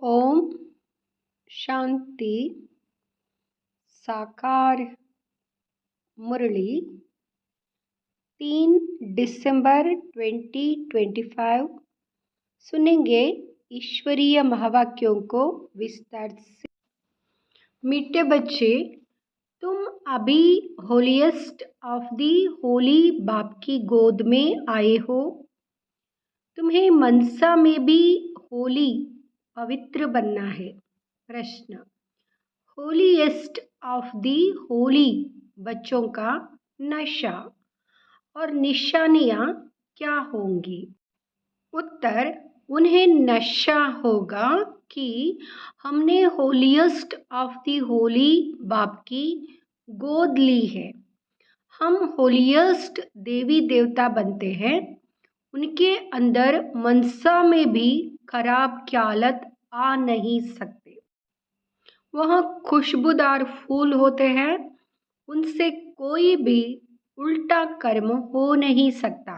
ओम शांति। साकार मुरली 3 दिसंबर 2025 सुनेंगे ईश्वरीय महावाक्यों को विस्तार से। मीठे बच्चे, तुम अभी होलीएस्ट ऑफ दी होली बाप की गोद में आए हो। तुम्हें मनसा में भी होली पवित्र बनना है। प्रश्न, होलीएस्ट ऑफ दी होली बच्चों का नशा और निशानियां क्या होंगी? उत्तर, उन्हें नशा होगा कि हमने होलीएस्ट ऑफ दी होली बाप की गोद ली है। हम होलीएस्ट देवी देवता बनते हैं। उनके अंदर मनसा में भी खराब ख्यालत आ नहीं सकते। वह खुशबूदार फूल होते हैं, उनसे कोई भी उल्टा कर्म हो नहीं सकता।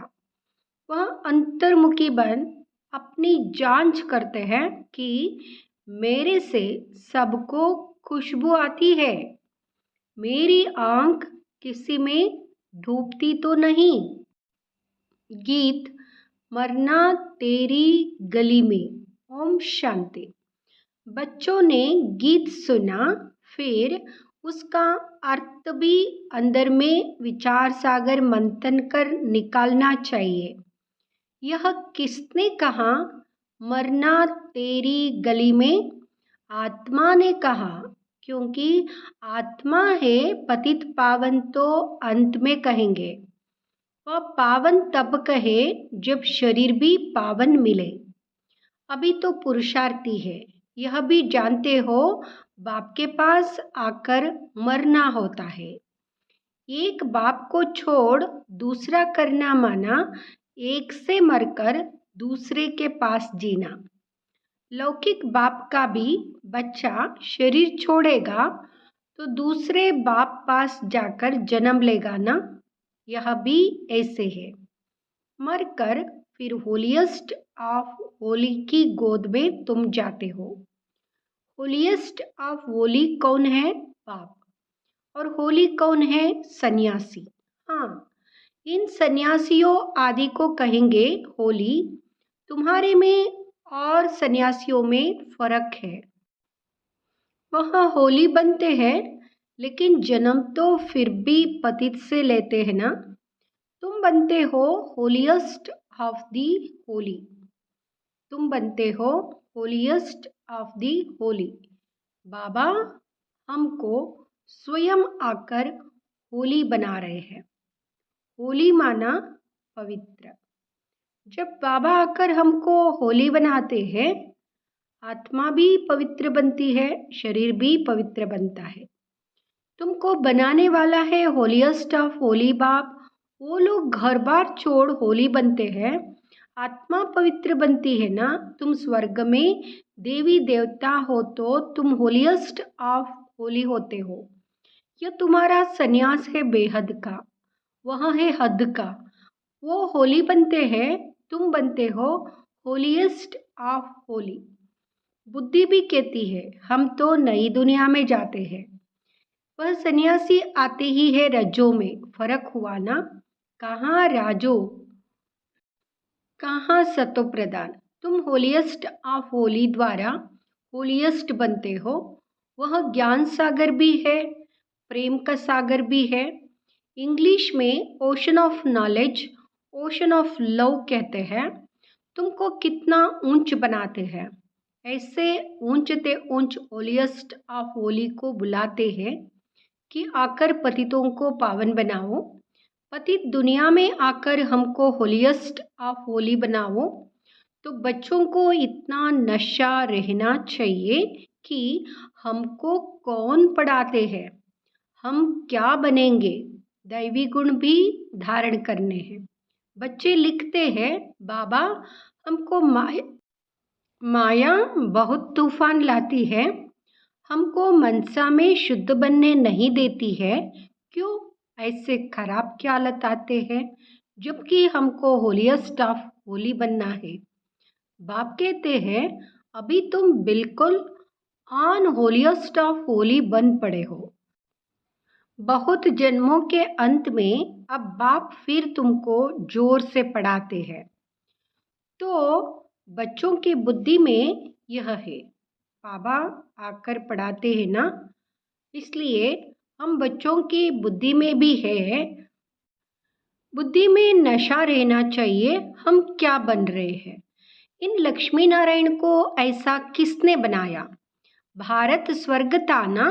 वह अंतर्मुखी बन अपनी जांच करते हैं कि मेरे से सबको खुशबू आती है, मेरी आंख किसी में डूबती तो नहीं। गीत मरना तेरी गली में। ओम शांति। बच्चों ने गीत सुना, फिर उसका अर्थ भी अंदर में विचार सागर मंथन कर निकालना चाहिए। यह किसने कहा मरना तेरी गली में? आत्मा ने कहा, क्योंकि आत्मा है पतित पावन तो अंत में कहेंगे। वह पावन तब कहे जब शरीर भी पावन मिले। अभी तो पुरुषार्थी है। यह भी जानते हो बाप के पास आकर मरना होता है। एक बाप को छोड़ दूसरा करना माना एक से मरकर दूसरे के पास जीना। लौकिक बाप का भी बच्चा शरीर छोड़ेगा तो दूसरे बाप पास जाकर जन्म लेगा ना। यह भी ऐसे है। मरकर फिर होलीएस्ट ऑफ होली की गोद में तुम जाते हो। होलीएस्ट ऑफ होली कौन है? बाप। और होली कौन है? सन्यासी। हाँ, इन सन्यासियों आदि को कहेंगे होली। तुम्हारे में और सन्यासियों में फर्क है। वह होली बनते हैं, लेकिन जन्म तो फिर भी पतित से लेते हैं ना। तुम बनते हो होलीएस्ट ऑफ दी होली। तुम बनते हो होलीएस्ट ऑफ दी होली। बाबा हमको स्वयं आकर होली बना रहे हैं। होली माना पवित्र। जब बाबा आकर हमको होली बनाते हैं, आत्मा भी पवित्र बनती है, शरीर भी पवित्र बनता है। तुमको बनाने वाला है होलीएस्ट ऑफ होली बाप। वो लोग घर बार छोड़ होली बनते हैं, आत्मा पवित्र बनती है ना। तुम स्वर्ग में देवी देवता हो तो तुम होलीएस्ट ऑफ होली होते हो। यह तुम्हारा सन्यास है बेहद का, वह है हद का। वो होली बनते हैं, तुम बनते हो होलीएस्ट ऑफ होली। बुद्धि भी कहती है हम तो नई दुनिया में जाते हैं। वह सन्यासी आते ही है रजो में। फर्क हुआ ना। कहाँ राजो, कहाँ सतो प्रदान। तुम होलीएस्ट ऑफ होली द्वारा होलीएस्ट बनते हो। वह ज्ञान सागर भी है, प्रेम का सागर भी है। इंग्लिश में ocean of knowledge, ocean of love कहते हैं। तुमको कितना ऊंच बनाते हैं। ऐसे ऊंचते ऊंच होलीएस्ट ऑफ होली को बुलाते हैं कि आकर पतितों को पावन बनाओ। पतित दुनिया में आकर हमको होलीएस्ट ऑफ होली बनाओ। तो बच्चों को इतना नशा रहना चाहिए कि हमको कौन पढ़ाते हैं, हम क्या बनेंगे। दैवी गुण भी धारण करने हैं। बच्चे लिखते हैं बाबा हमको माया बहुत तूफान लाती है, हमको मनसा में शुद्ध बनने नहीं देती है। क्यों ऐसे खराब ख्यालत आते हैं, जबकि हमको होलीएस्ट ऑफ होली बनना है। बाप कहते हैं अभी तुम बिल्कुल ऑन होलियस्ट ऑफ होली बन पड़े हो। बहुत जन्मों के अंत में अब बाप फिर तुमको जोर से पढ़ाते हैं। तो बच्चों की बुद्धि में यह है, बाबा आकर पढ़ाते हैं ना, इसलिए हम बच्चों की बुद्धि में भी है। बुद्धि में नशा रहना चाहिए हम क्या बन रहे हैं। इन लक्ष्मी नारायण को ऐसा किसने बनाया? भारत स्वर्ग था ना।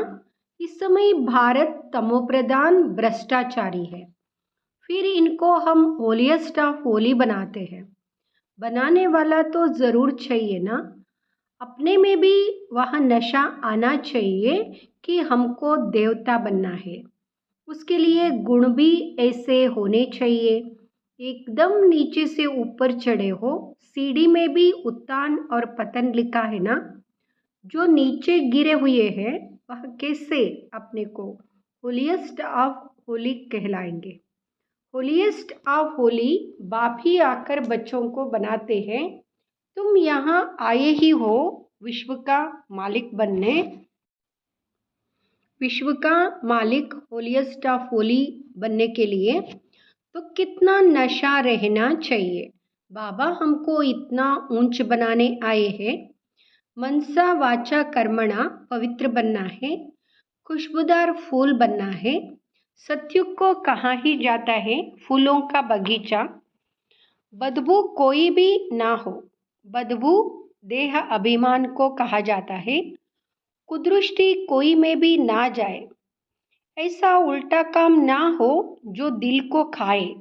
इस समय भारत तमोप्रधान भ्रष्टाचारी है। फिर इनको हम होलियस्ट ऑफ होली बनाते हैं। बनाने वाला तो जरूर चाहिए ना। अपने में भी वह नशा आना चाहिए कि हमको देवता बनना है। उसके लिए गुण भी ऐसे होने चाहिए। एकदम नीचे से ऊपर चढ़े हो। सीढ़ी में भी उत्तान और पतन लिखा है ना। जो नीचे गिरे हुए हैं वह कैसे अपने को होलियस्ट ऑफ होली कहलाएंगे? होलियस्ट ऑफ होली बाप ही आकर बच्चों को बनाते हैं। तुम यहाँ आए ही हो विश्व का मालिक बनने। विश्व का मालिक होलियस्ट ऑफ होली बनने के लिए तो कितना नशा रहना चाहिए। बाबा हमको इतना ऊंच बनाने आए हैं। मनसा वाचा कर्मणा पवित्र बनना है। खुशबूदार फूल बनना है। सत्युग को कहा ही जाता है फूलों का बगीचा। बदबू कोई भी ना हो। बदबू देह अभिमान को कहा जाता है। कुदृष्टि कोई में भी ना जाए। ऐसा उल्टा काम ना हो जो दिल को खाए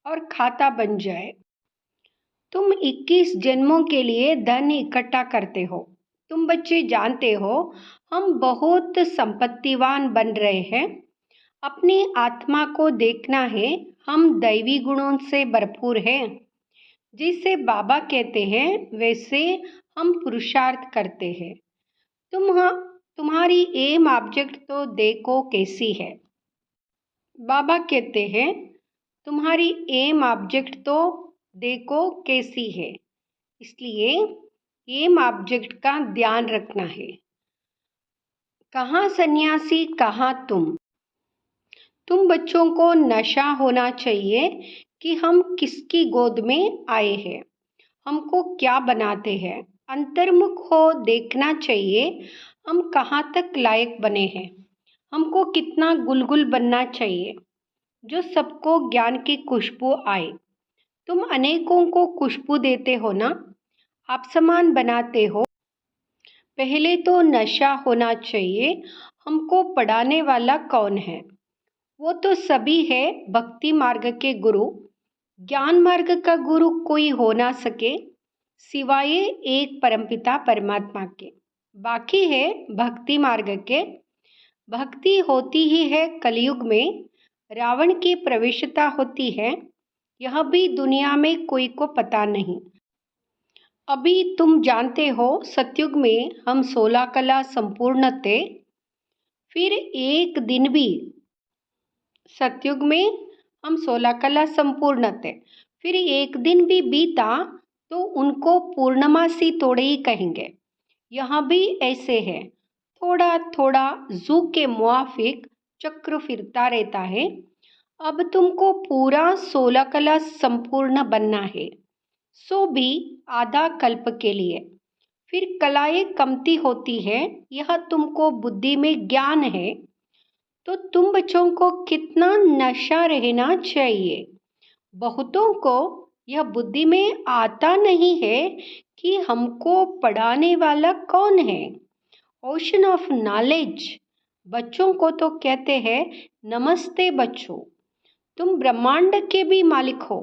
और खाता बन जाए। तुम 21 जन्मों के लिए धन इकट्ठा करते हो। तुम बच्चे जानते हो हम बहुत संपत्तिवान बन रहे हैं। अपनी आत्मा को देखना है, हम दैवी गुणों से भरपूर हैं। जैसे बाबा कहते हैं वैसे हम पुरुषार्थ करते हैं। तुम्हारी एम ऑब्जेक्ट तो देखो कैसी है। बाबा कहते हैं तुम्हारी एम ऑब्जेक्ट तो देखो कैसी है। इसलिए एम ऑब्जेक्ट का ध्यान रखना है। कहाँ सन्यासी कहाँ तुम बच्चों को नशा होना चाहिए कि हम किसकी गोद में आए हैं, हमको क्या बनाते हैं। अंतर्मुख हो देखना चाहिए हम कहाँ तक लायक बने हैं। हमको कितना गुलगुल बनना चाहिए जो सबको ज्ञान की खुशबू आए। तुम अनेकों को खुशबू देते हो ना, आप समान बनाते हो। पहले तो नशा होना चाहिए हमको पढ़ाने वाला कौन है। वो तो सभी है भक्ति मार्ग के गुरु। ज्ञान मार्ग का गुरु कोई हो ना सके सिवाय एक परमपिता परमात्मा के। बाकी है भक्ति मार्ग के। भक्ति होती ही है कलयुग में। रावण की प्रवेशता होती है, यह भी दुनिया में कोई को पता नहीं। अभी तुम जानते हो सतयुग में हम 16 कला संपूर्ण थे। फिर एक दिन भी सतयुग में हम 16 कला संपूर्ण थे। फिर एक दिन भी बीता तो उनको पूर्णमासी तोड़े ही कहेंगे। यहाँ भी ऐसे है, थोड़ा थोड़ा जू के मुआफिक चक्र फिरता रहता है। अब तुमको पूरा 16 कला संपूर्ण बनना है, सो भी आधा कल्प के लिए। फिर कलाएं कमती होती है, यह तुमको बुद्धि में ज्ञान है। तो तुम बच्चों को कितना नशा रहना चाहिए। बहुतों को यह बुद्धि में आता नहीं है कि हमको पढ़ाने वाला कौन है। Ocean of knowledge. बच्चों को तो कहते हैं नमस्ते बच्चों, तुम ब्रह्मांड के भी मालिक हो।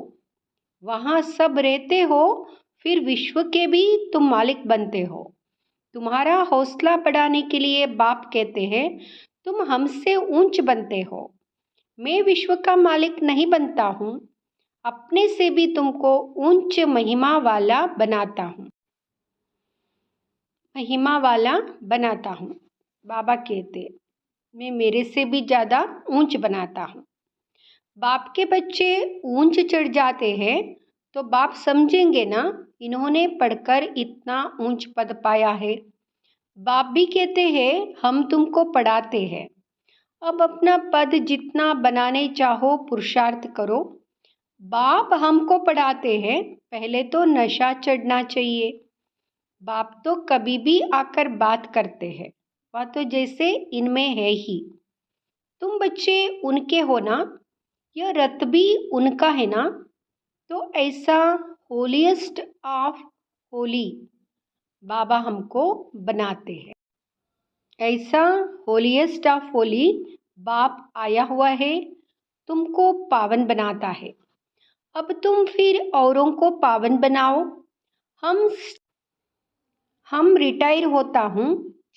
वहाँ सब रहते हो, फिर विश्व के भी तुम मालिक बनते हो। तुम्हारा हौसला बढ़ाने के लिए बाप कहते हैं तुम हमसे ऊंच बनते हो। मैं विश्व का मालिक नहीं बनता हूँ, अपने से भी तुमको ऊंच महिमा वाला बनाता हूँ। महिमा वाला बनाता हूँ। बाबा कहते मैं मेरे से भी ज़्यादा ऊंच बनाता हूँ। बाप के बच्चे ऊंच चढ़ जाते हैं तो बाप समझेंगे ना, इन्होंने पढ़कर इतना ऊंच पद पाया है। बाप भी कहते हैं हम तुमको पढ़ाते हैं, अब अपना पद जितना बनाने चाहो पुरुषार्थ करो। बाप हमको पढ़ाते हैं, पहले तो नशा चढ़ना चाहिए। बाप तो कभी भी आकर बात करते हैं, वह तो जैसे इनमें है ही। तुम बच्चे उनके हो ना, यह रथ भी उनका है ना। तो ऐसा होलीएस्ट ऑफ होली बाबा हमको बनाते हैं। ऐसा होलीएस्ट ऑफ होली बाप आया हुआ है, तुमको पावन बनाता है। अब तुम फिर औरों को पावन बनाओ। हम हम रिटायर होता हूँ।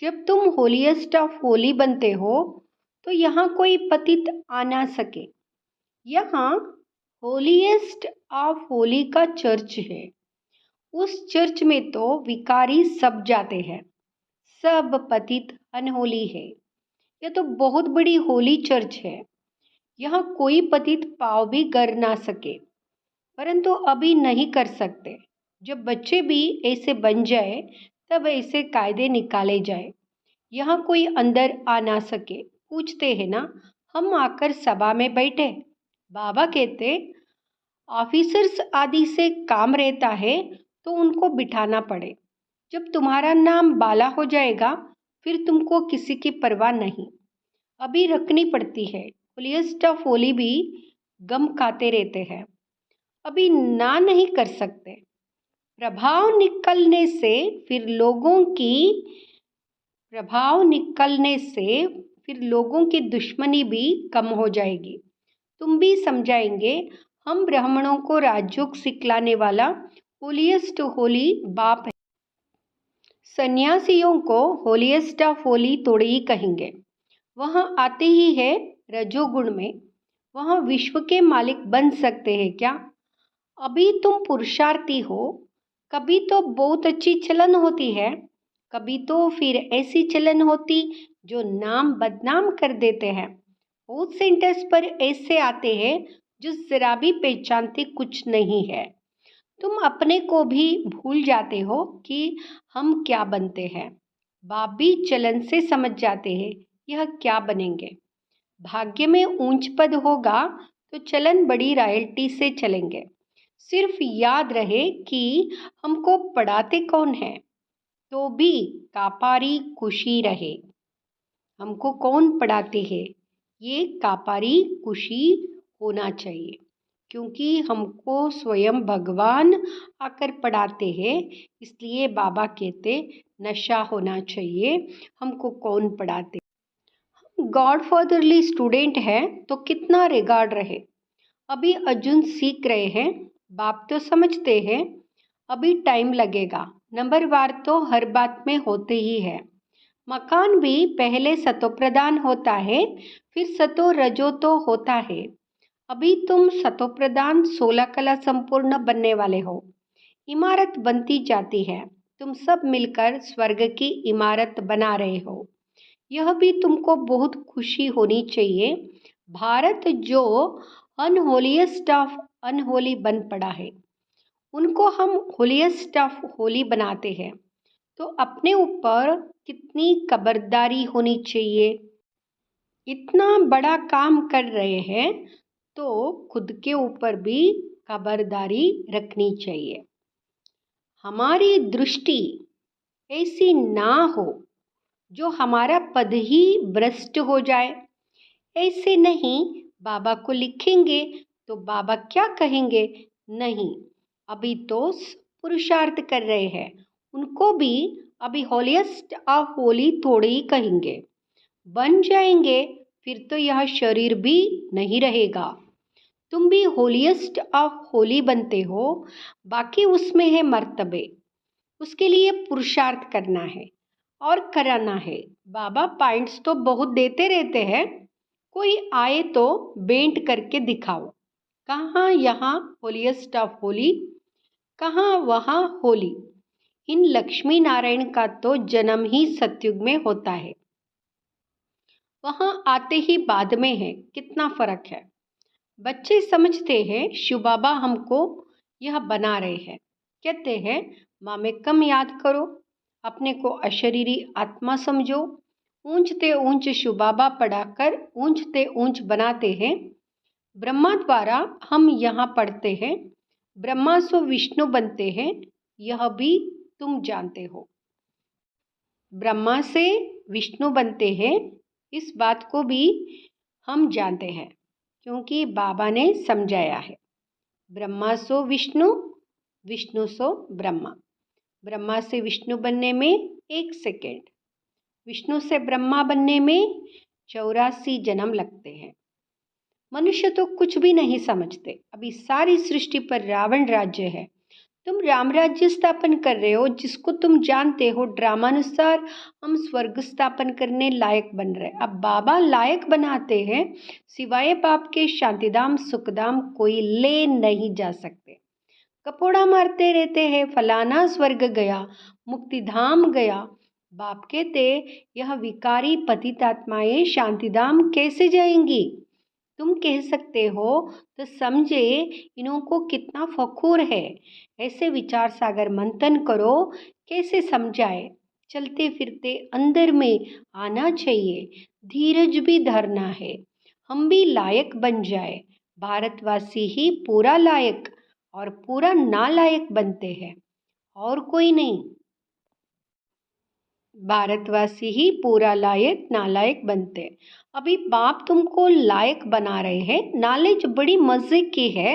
जब तुम होलीएस्ट ऑफ होली बनते हो तो यहाँ कोई पतित आ ना सके। यहाँ होलीएस्ट ऑफ होली का चर्च है। उस चर्च में तो विकारी सब जाते हैं, सब पतित अनहोली है। यह तो बहुत बड़ी होली चर्च है, यहाँ कोई पतित पाव भी कर ना सके। परंतु अभी नहीं कर सकते। जब बच्चे भी ऐसे बन जाए तब ऐसे कायदे निकाले जाए। यहाँ कोई अंदर आ ना सके। पूछते हैं ना, हम आकर सभा में बैठे। बाबा कहते ऑफिसर्स आदि से काम रहता है तो उनको बिठाना पड़े। जब तुम्हारा नाम बाला हो जाएगा फिर तुमको किसी की परवाह नहीं। अभी रखनी पड़ती है। होलीएस्ट ऑफ होली भी गम खाते रहते हैं, अभी ना नहीं कर सकते। प्रभाव निकलने से फिर लोगों की दुश्मनी भी कम हो जाएगी। तुम भी समझाएंगे। हम ब्राह्मणों को राजयोग सिखलाने वाला होलीएस्ट होली बाप है। सन्यासियों को होलीएस्ट ऑफ होली थोड़े ही कहेंगे। वहाँ आते ही है रजोगुण में, वहाँ विश्व के मालिक बन सकते हैं क्या? अभी तुम पुरुषार्थी हो। कभी तो बहुत अच्छी चलन होती है, कभी तो फिर ऐसी चलन होती जो नाम बदनाम कर देते हैं। बहुत सेंटर्स पर ऐसे आते हैं जो जरा भी पहचानते कुछ नहीं है। तुम अपने को भी भूल जाते हो कि हम क्या बनते हैं। बाप भी चलन से समझ जाते हैं यह क्या बनेंगे। भाग्य में ऊंच पद होगा तो चलन बड़ी रॉयल्टी से चलेंगे। सिर्फ याद रहे कि हमको पढ़ाते कौन है, तो भी कापारी खुशी रहे। हमको कौन पढ़ाते हैं, ये कापारी खुशी होना चाहिए, क्योंकि हमको स्वयं भगवान आकर पढ़ाते हैं। इसलिए बाबा कहते नशा होना चाहिए। हमको कौन पढ़ाते? गॉड फादरली स्टूडेंट है तो कितना रिगार्ड रहे। अभी अर्जुन सीख रहे हैं, बाप तो समझते हैं अभी टाइम लगेगा। नंबरवार तो हर बात में होते ही है। मकान भी पहले सतो प्रधान होता है, फिर सतो रजो तो होता है। अभी तुम सतो प्रधान 16 कला संपूर्ण बनने वाले हो। इमारत बनती जाती है, तुम सब मिलकर स्वर्ग की इमारत बना रहे हो। यह भी तुमको बहुत खुशी होनी चाहिए। भारत जो अनहोलीएस्ट ऑफ अनहोली बन पड़ा है, उनको हम होलीएस्ट ऑफ होली बनाते हैं। तो अपने ऊपर कितनी खबरदारी होनी चाहिए। इतना बड़ा काम कर रहे हैं तो खुद के ऊपर भी खबरदारी रखनी चाहिए। हमारी दृष्टि ऐसी ना हो जो हमारा पद ही भ्रष्ट हो जाए। ऐसे नहीं, बाबा को लिखेंगे तो बाबा क्या कहेंगे? नहीं, अभी तो पुरुषार्थ कर रहे हैं, उनको भी अभी होलीएस्ट ऑफ होली थोड़े ही कहेंगे। बन जाएंगे फिर तो यह शरीर भी नहीं रहेगा। तुम भी होलीएस्ट ऑफ होली बनते हो, बाकी उसमें है मर्तबे। उसके लिए पुरुषार्थ करना है और कराना है। बाबा पॉइंट्स तो बहुत देते रहते हैं, कोई आए तो बेंट करके दिखाओ। कहाँ यहाँ होलीएस्ट ऑफ होली, कहाँ वहाँ होली। इन लक्ष्मी नारायण का तो जन्म ही सतयुग में होता है, वहाँ आते ही बाद में है। कितना फर्क है। बच्चे समझते हैं शिव बाबा हमको यह बना रहे हैं। कहते हैं माँ में कम याद करो, अपने को अशरीरी आत्मा समझो, ऊंचते ऊंच शुबाबा पढ़ाकर ऊंचते ऊंच बनाते हैं। ब्रह्मा द्वारा हम यहाँ पढ़ते हैं, ब्रह्मा सो विष्णु बनते हैं, यह भी तुम जानते हो। ब्रह्मा से विष्णु बनते हैं, इस बात को भी हम जानते हैं क्योंकि बाबा ने समझाया है। ब्रह्मा सो विष्णु, विष्णु सो ब्रह्मा। ब्रह्मा से विष्णु बनने में 1 सेकेंड, विष्णु से ब्रह्मा बनने में 84 जन्म लगते हैं। मनुष्य तो कुछ भी नहीं समझते। अभी सारी सृष्टि पर रावण राज्य है, तुम राम राज्य स्थापन कर रहे हो, जिसको तुम जानते हो ड्रामानुसार हम स्वर्ग स्थापन करने लायक बन रहे। अब बाबा लायक बनाते हैं, सिवाय बाप के शांतिधाम सुखधाम कोई ले नहीं जा सकते। कपोड़ा मारते रहते हैं, फलाना स्वर्ग गया, मुक्तिधाम गया। बाप कहते यह विकारी पतित आत्माएं शांतिधाम कैसे जाएंगी? तुम कह सकते हो तो समझे इन्हों को कितना फखूर है। ऐसे विचार सागर मंथन करो, कैसे समझाए। चलते फिरते अंदर में आना चाहिए, धीरज भी धरना है, हम भी लायक बन जाए। भारतवासी ही पूरा लायक और पूरा नालायक बनते हैं, और कोई नहीं। भारतवासी ही पूरा लायक नालायक बनते हैं। अभी बाप तुमको लायक बना रहे हैं। नॉलेज बड़ी मज़े की है,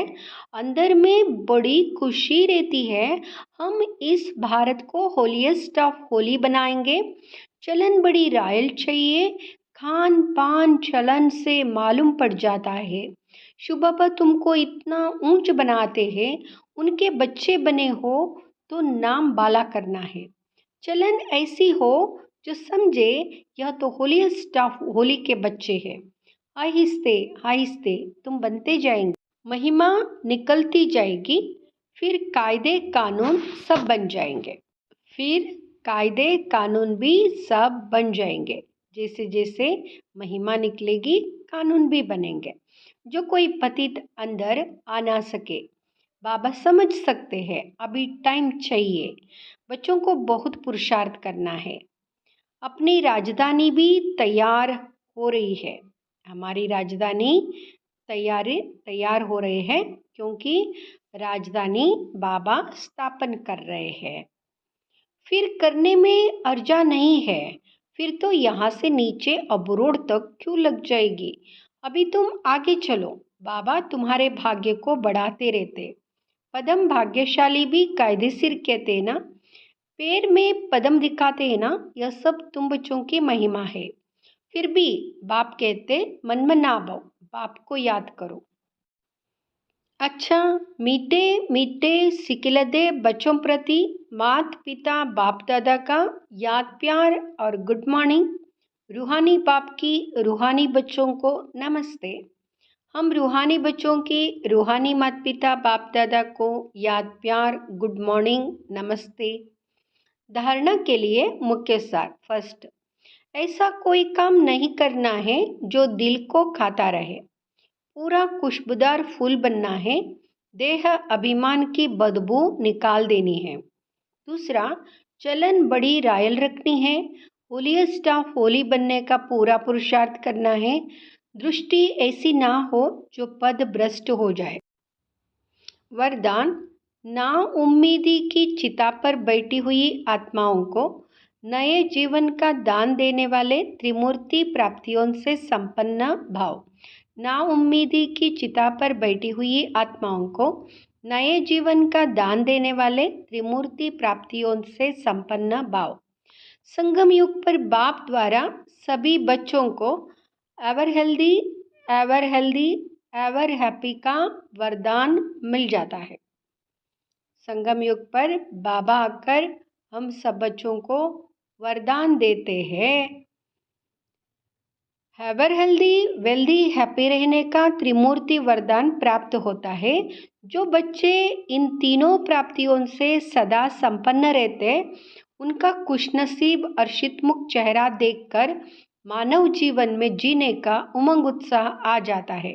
अंदर में बड़ी खुशी रहती है। हम इस भारत को होलीएस्ट ऑफ होली बनाएंगे। चलन बड़ी रॉयल चाहिए, खान पान चलन से मालूम पड़ जाता है। शुभ बाबा तुमको इतना ऊंच बनाते हैं, उनके बच्चे बने हो तो नाम बाला करना है। चलन ऐसी हो जो समझे यह तो होलीएस्ट ऑफ होली के बच्चे हैं। आहिस्ते आहिस्ते तुम बनते जाएंगे, महिमा निकलती जाएगी, फिर कायदे कानून सब बन जाएंगे। फिर कायदे कानून भी सब बन जाएंगे। जैसे जैसे महिमा निकलेगी कानून भी बनेंगे। जो कोई पतित अंदर आ ना सके, बाबा समझ सकते हैं अभी टाइम चाहिए। बच्चों को बहुत पुरुषार्थ करना है। अपनी राजधानी भी तैयार हो रही है। हमारी राजधानी तैयार हो रहे हैं क्योंकि राजधानी बाबा स्थापन कर रहे हैं। फिर करने में अर्जा नहीं है, फिर तो यहाँ से नीचे अबरोड तक क्यों लग जाएगी। अभी तुम आगे चलो, बाबा तुम्हारे भाग्य को बढ़ाते रहते। पदम भाग्यशाली भी कायदेशीर कहते हैं ना, पैर में पदम दिखाते हैं ना, यह सब तुम बच्चों की महिमा है। फिर भी बाप कहते मन में ना भाओ, बाप को याद करो। अच्छा, मीठे मीठे सिकिलदे बच्चों प्रति मात पिता बाप दादा का याद प्यार और गुड मॉर्निंग। रूहानी बाप की रूहानी बच्चों को नमस्ते। हम रूहानी बच्चों की रूहानी माता पिता बाप दादा को याद प्यार गुड मॉर्निंग नमस्ते। धारणा के लिए मुख्य सार। फर्स्ट, ऐसा कोई काम नहीं करना है जो दिल को खाता रहे। पूरा खुशबूदार फूल बनना है, देह अभिमान की बदबू निकाल देनी है। दूसरा, चलन बड़ी रायल रखनी है, होलीएस्ट ऑफ होली बनने का पूरा पुरुषार्थ करना है। दृष्टि ऐसी ना हो जो पद भ्रष्ट हो जाए। वरदान, ना उम्मीदी की चिता पर बैठी हुई आत्माओं को नए जीवन का दान देने वाले त्रिमूर्ति प्राप्तियों से संपन्न भाव। ना उम्मीदी की चिता पर बैठी हुई आत्माओं को नए जीवन का दान देने वाले त्रिमूर्ति प्राप्तियों से संपन्न भाव। संगम युग पर बाप द्वारा सभी बच्चों को एवर हेल्दी एवर हैप्पी का वरदान मिल जाता है। संगम युग पर बाबा आकर हम सब बच्चों को वरदान देते हैं। एवर हेल्दी वेल्दी हैप्पी रहने का त्रिमूर्ति वरदान प्राप्त होता है। जो बच्चे इन तीनों प्राप्तियों से सदा संपन्न रहते, उनका खुशनसीब अर्षितमुख चेहरा देखकर मानव जीवन में जीने का उमंग उत्साह आ जाता है।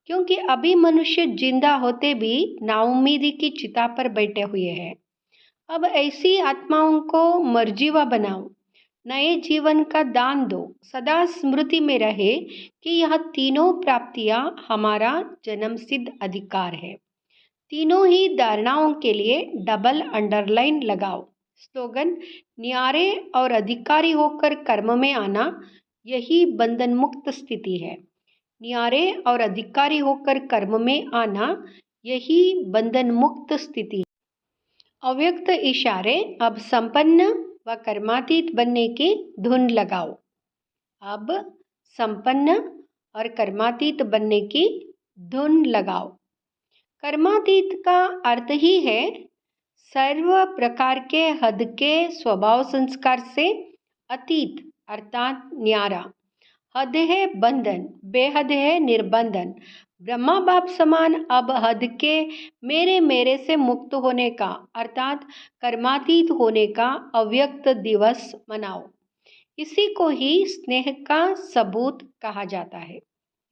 क्योंकि अभी मनुष्य जिंदा होते भी नाउम्मीदी की चिता पर बैठे हुए हैं। अब ऐसी आत्माओं को मर्जीवा बनाओ, नए जीवन का दान दो। सदा स्मृति में रहे कि यह तीनों प्राप्तियां हमारा जन्मसिद्ध अधिकार है। तीनों ही धारणाओं के लिए डबल अंडरलाइन लगाओ। स्लोगन: न्यारे और अधिकारी होकर कर्म में आना, यही बंधन मुक्त स्थिति है। न्यारे और अधिकारी होकर कर्म में आना, यही बंधन मुक्त स्थिति है। अव्यक्त इशारे: अब संपन्न व कर्मातीत बनने की धुन लगाओ। अब संपन्न और कर्मातीत बनने की धुन लगाओ। कर्मातीत का अर्थ ही है सर्व प्रकार के हद के स्वभाव संस्कार से अतीत अर्थात न्यारा। हद है बंधन, बेहद है निर्बंधन। ब्रह्मा बाप समान अब हद के मेरे से मुक्त होने का अर्थात कर्मातीत होने का अव्यक्त दिवस मनाओ। इसी को ही स्नेह का सबूत कहा जाता है।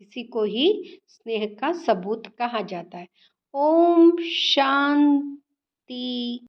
इसी को ही स्नेह का सबूत कहा जाता है। ओम शांति।